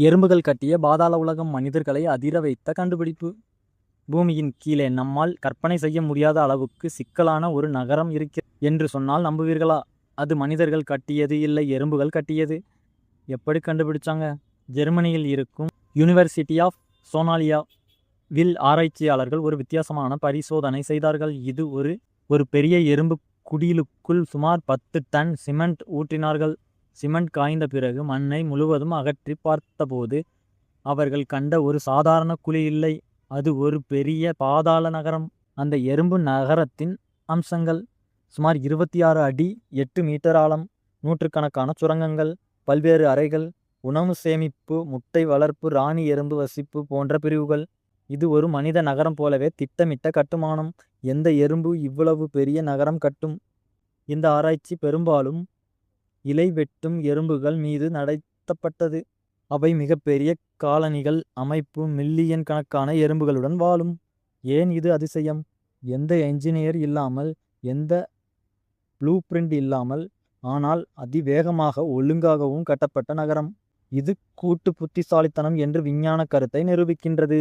எறும்புகள் கட்டிய பாதாள உலகம் மனிதர்களை அதிர வைத்த கண்டுபிடிப்பு. பூமியின் கீழே நம்மால் கற்பனை செய்ய முடியாத அளவுக்கு சிக்கலான ஒரு நகரம் இருக்கிறது என்று சொன்னால் நம்புவீர்களா? அது மனிதர்கள் கட்டியது இல்லை, எறும்புகள் கட்டியது. எப்படி கண்டுபிடிச்சாங்க? ஜெர்மனியில் இருக்கும் யூனிவர்சிட்டி ஆஃப் சோனாலியா வில் ஆராய்ச்சியாளர்கள் ஒரு வித்தியாசமான பரிசோதனை செய்தார்கள். இது ஒரு பெரிய எறும்பு குடிலுக்குள் சுமார் 10 டன் சிமெண்ட் ஊற்றினார்கள். சிமெண்ட் காய்ந்த பிறகு மண்ணை முழுவதும் அகற்றி பார்த்தபோது அவர்கள் கண்ட ஒரு சாதாரண குழி இல்லை, அது ஒரு பெரிய பாதாள நகரம். அந்த எறும்பு நகரத்தின் அம்சங்கள்: சுமார் 26 அடி 8 மீட்டர் ஆழம், நூற்றுக்கணக்கான சுரங்கங்கள், பல்வேறு அறைகள், உணவு சேமிப்பு, முட்டை வளர்ப்பு, ராணி எறும்பு வசிப்பு போன்ற பிரிவுகள். இது ஒரு மனித நகரம் போலவே திட்டமிட்ட கட்டுமானம். எந்த எறும்பு இவ்வளவு பெரிய நகரம் கட்டும்? இந்த ஆராய்ச்சி பெரும்பாலும் இலை வெட்டும் எறும்புகள் மீது நடத்தப்பட்டது. அவை மிகப்பெரிய காலனிகள் அமைப்பு, மில்லியன் கணக்கான எறும்புகளுடன் வாழும். ஏன் இது அதிசயம்? எந்த என்ஜினியர் இல்லாமல், எந்த ப்ளூ பிரிண்ட் இல்லாமல், ஆனால் அதிவேகமாக ஒழுங்காகவும் கட்டப்பட்ட நகரம். இது கூட்டு புத்திசாலித்தனம் என்று விஞ்ஞான கருத்தை நிரூபிக்கின்றது.